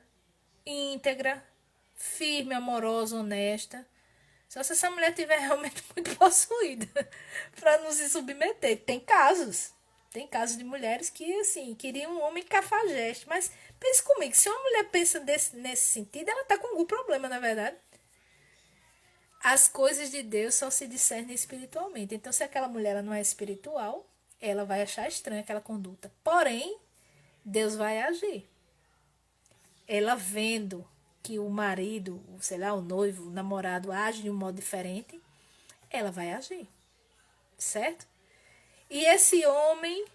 íntegra, firme, amorosa, honesta. Só se essa mulher estiver realmente muito possuída para não se submeter. Tem casos de mulheres que, assim, queriam um homem cafajeste. Mas pense comigo, se uma mulher pensa nesse sentido, ela está com algum problema, na verdade. As coisas de Deus só se discernem espiritualmente. Então, se aquela mulher ela não é espiritual, ela vai achar estranha aquela conduta. Porém, Deus vai agir. Ela vendo que o marido, sei lá, o noivo, o namorado age de um modo diferente, ela vai agir. Certo? E esse homem,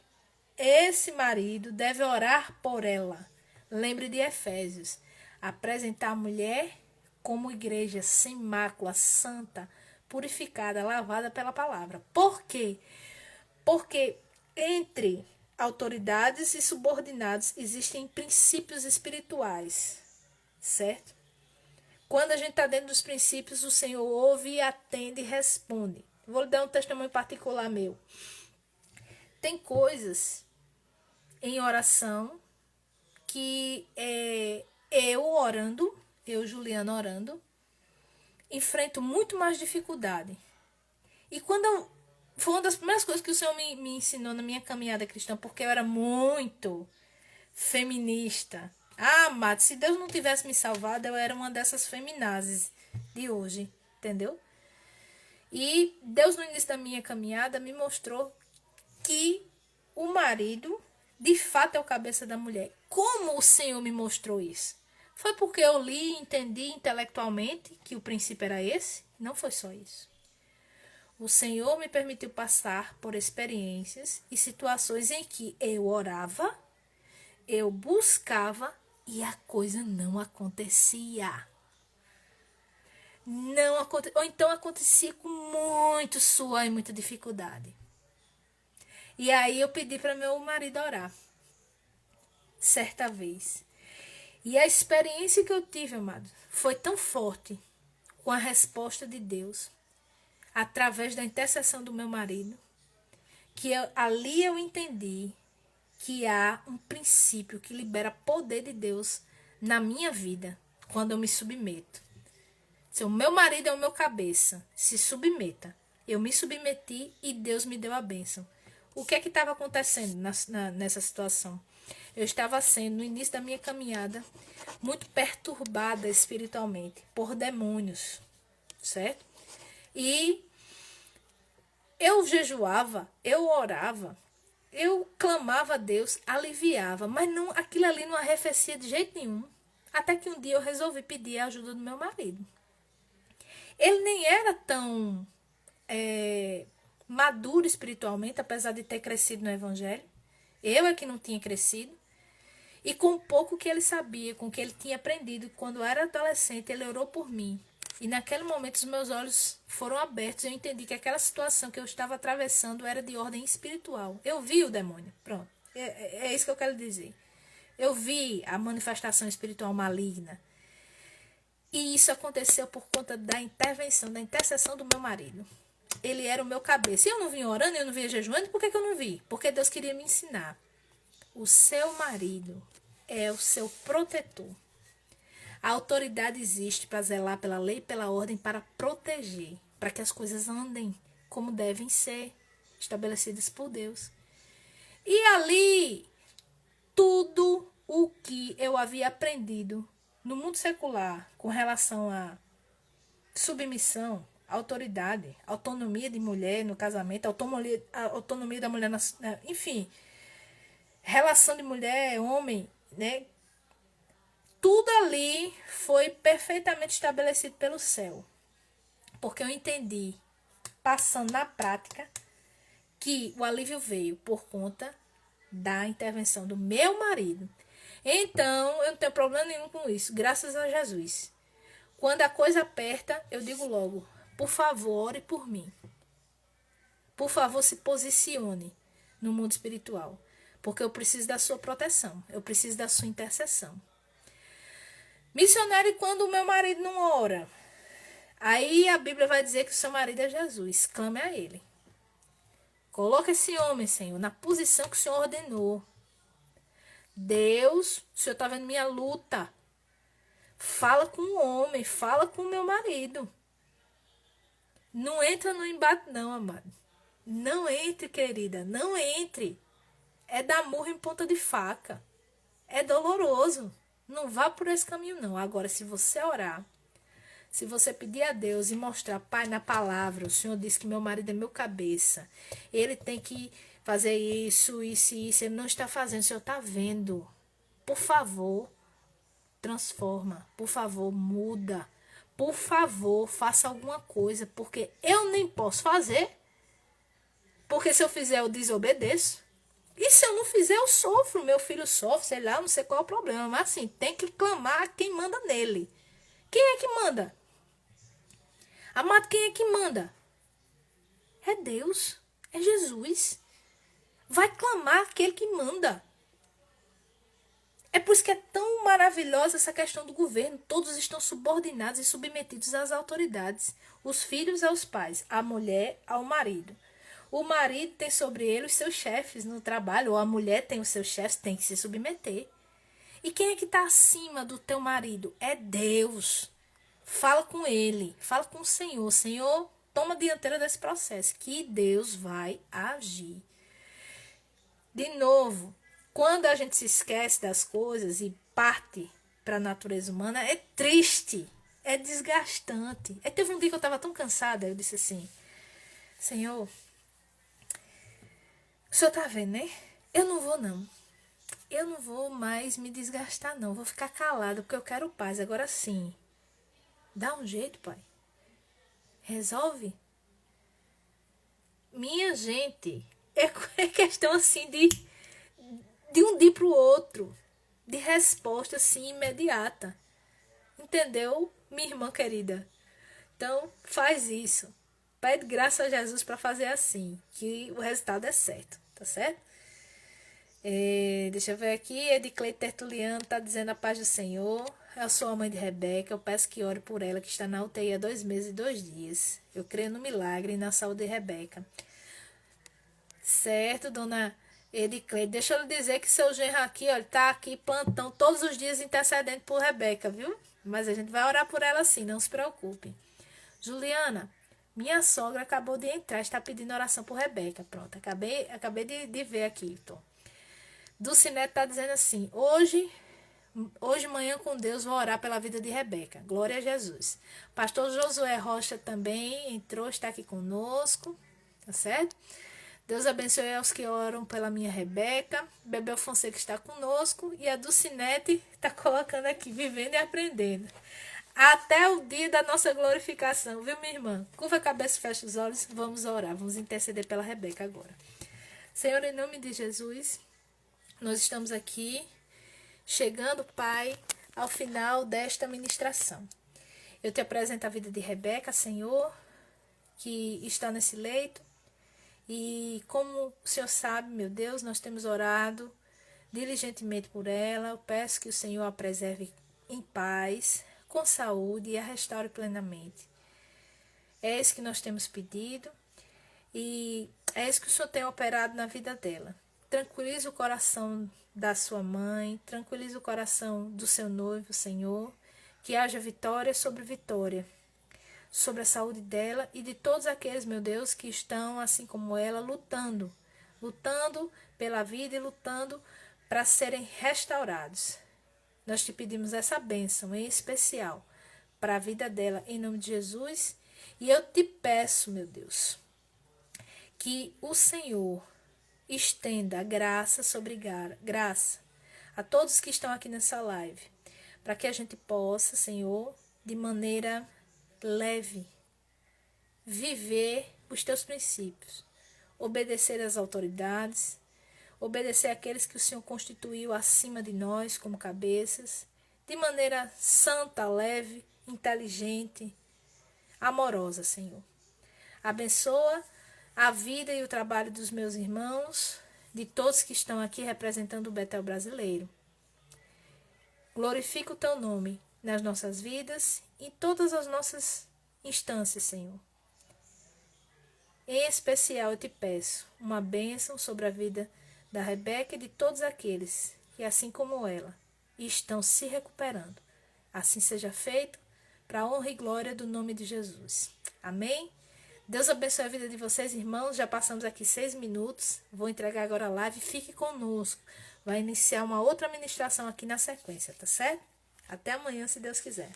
esse marido, deve orar por ela. Lembre de Efésios. Apresentar a mulher como igreja sem mácula, santa, purificada, lavada pela palavra. Por quê? Porque entre autoridades e subordinados existem princípios espirituais, certo? Quando a gente está dentro dos princípios, o Senhor ouve, atende e responde. Vou lhe dar um testemunho particular meu. Tem coisas em oração que eu orando, eu, Juliana, orando, enfrento muito mais dificuldade. E foi uma das primeiras coisas que o Senhor me ensinou na minha caminhada cristã, porque eu era muito feminista. Ah, amado, se Deus não tivesse me salvado, eu era uma dessas feminazes de hoje, entendeu? E Deus, no início da minha caminhada, me mostrou que o marido, de fato, é o cabeça da mulher. Como o Senhor me mostrou isso? Foi porque eu li e entendi intelectualmente que o princípio era esse? Não foi só isso. O Senhor me permitiu passar por experiências e situações em que eu orava, eu buscava e a coisa não acontecia. Não aconte... Ou então acontecia com muito suor e muita dificuldade. E aí eu pedi para meu marido orar. Certa vez. E a experiência que eu tive, amado, foi tão forte com a resposta de Deus, através da intercessão do meu marido, que ali eu entendi que há um princípio que libera poder de Deus na minha vida, quando eu me submeto. Se o meu marido é o meu cabeça, se submeta. Eu me submeti e Deus me deu a bênção. O que é que estava acontecendo nessa situação? Eu estava sendo, no início da minha caminhada, muito perturbada espiritualmente por demônios, certo? E eu jejuava, eu orava, eu clamava a Deus, aliviava, mas não, aquilo ali não arrefecia de jeito nenhum. Até que um dia eu resolvi pedir a ajuda do meu marido. Ele nem era tão maduro espiritualmente, apesar de ter crescido no Evangelho. Eu é que não tinha crescido. E com o pouco que ele sabia, com o que ele tinha aprendido, quando eu era adolescente, ele orou por mim. E naquele momento os meus olhos foram abertos e eu entendi que aquela situação que eu estava atravessando era de ordem espiritual. Eu vi o demônio, pronto. É isso que eu quero dizer. Eu vi a manifestação espiritual maligna. E isso aconteceu por conta da intervenção, da intercessão do meu marido. Ele era o meu cabeça. E eu não vinha orando, eu não vinha jejuando, por que eu não vi? Porque Deus queria me ensinar. O seu marido é o seu protetor. A autoridade existe para zelar pela lei e pela ordem, para proteger, para que as coisas andem como devem ser estabelecidas por Deus. E ali, tudo o que eu havia aprendido no mundo secular com relação a submissão, autoridade, autonomia de mulher no casamento, autonomia da mulher, enfim, relação de mulher, homem, né? Tudo ali foi perfeitamente estabelecido pelo céu. Porque eu entendi, passando na prática, que o alívio veio por conta da intervenção do meu marido. Então, eu não tenho problema nenhum com isso, graças a Jesus. Quando a coisa aperta, eu digo logo, por favor, ore por mim. Por favor, se posicione no mundo espiritual. Porque eu preciso da sua proteção, eu preciso da sua intercessão. Missionário, quando o meu marido não ora, aí a Bíblia vai dizer que o seu marido é Jesus. Clame a ele. Coloca esse homem, Senhor, na posição que o Senhor ordenou. Deus, o Senhor está vendo minha luta. fala com o homem, fala com o meu marido. Não entra no embate não, amado. Não entre, querida, não entre. É dar murro em ponta de faca. É doloroso. Não vá por esse caminho não. Agora, se você orar, se você pedir a Deus e mostrar, Pai, na palavra, o Senhor disse que meu marido é meu cabeça. Ele tem que fazer isso, isso e isso. Ele não está fazendo, o Senhor está vendo. Por favor, transforma. Por favor, muda. Por favor, faça alguma coisa. Porque eu nem posso fazer. Porque se eu fizer, eu desobedeço. E se eu não fizer, eu sofro. Meu filho sofre, sei lá, não sei qual é o problema. Mas assim, tem que clamar a quem manda nele. Quem é que manda? Amado, quem é que manda? É Deus. É Jesus. Vai clamar aquele que manda. É por isso que é tão maravilhosa essa questão do governo. Todos estão subordinados e submetidos às autoridades. Os filhos aos pais, a mulher ao marido. O marido tem sobre ele os seus chefes no trabalho, ou a mulher tem os seus chefes, tem que se submeter. E quem é que está acima do teu marido? É Deus. Fala com ele, fala com o Senhor. Senhor, toma a dianteira desse processo, que Deus vai agir. De novo, quando a gente se esquece das coisas e parte para a natureza humana, é triste, é desgastante. Aí teve um dia que eu estava tão cansada, eu disse assim, Senhor, o Senhor está vendo, né? Eu não vou não. Eu não vou mais me desgastar não, vou ficar calada porque eu quero paz. Agora sim. Dá um jeito, Pai. Resolve. Minha gente, é questão assim de um dia para o outro. De resposta assim imediata. Entendeu, minha irmã querida? Então, faz isso. Pede graça a Jesus para fazer assim. Que o resultado é certo. Tá certo? Deixa eu ver aqui. Edicleide Tertuliano está dizendo a paz do Senhor. Eu sou a mãe de Rebeca, eu peço que ore por ela, que está na UTI há 2 meses e 2 dias. Eu creio no milagre e na saúde de Rebeca. Certo, dona Edicleide. Deixa eu lhe dizer que seu genro aqui, ó, está aqui plantão todos os dias intercedendo por Rebeca, viu? Mas a gente vai orar por ela sim, não se preocupe. Juliana, minha sogra acabou de entrar, está pedindo oração por Rebeca. Pronto, acabei de ver aqui, Tom. Dulcinete está dizendo assim, Hoje, manhã com Deus, vou orar pela vida de Rebeca. Glória a Jesus. Pastor Josué Rocha também entrou, está aqui conosco. Tá certo? Deus abençoe aos que oram pela minha Rebeca. Bebel Fonseca está conosco. E a Dulcinete está colocando aqui, vivendo e aprendendo. Até o dia da nossa glorificação, viu, minha irmã? Curva a cabeça, fecha os olhos. Vamos orar, vamos interceder pela Rebeca agora. Senhor, em nome de Jesus, nós estamos aqui chegando, Pai, ao final desta ministração. Eu te apresento a vida de Rebeca, Senhor, que está nesse leito. E como o Senhor sabe, meu Deus, nós temos orado diligentemente por ela. Eu peço que o Senhor a preserve em paz, com saúde e a restaure plenamente. É isso que nós temos pedido e é isso que o Senhor tem operado na vida dela. Tranquilize o coração da sua mãe, tranquilize o coração do seu noivo, Senhor, que haja vitória sobre a saúde dela e de todos aqueles, meu Deus, que estão, assim como ela, lutando pela vida e lutando para serem restaurados. Nós te pedimos essa bênção em especial para a vida dela, em nome de Jesus, e eu te peço, meu Deus, que o Senhor estenda graça sobre graça a todos que estão aqui nessa live, para que a gente possa, Senhor, de maneira leve, viver os teus princípios, obedecer às autoridades, obedecer àqueles que o Senhor constituiu acima de nós como cabeças, de maneira santa, leve, inteligente, amorosa, Senhor. Abençoa a vida e o trabalho dos meus irmãos, de todos que estão aqui representando o Betel brasileiro. Glorifica o teu nome nas nossas vidas e em todas as nossas instâncias, Senhor. Em especial, eu te peço uma bênção sobre a vida da Rebeca e de todos aqueles que, assim como ela, estão se recuperando. Assim seja feito, para a honra e glória do nome de Jesus. Amém? Deus abençoe a vida de vocês, irmãos. Já passamos aqui 6 minutos. Vou entregar agora a live. Fique conosco. Vai iniciar uma outra ministração aqui na sequência, tá certo? Até amanhã, se Deus quiser.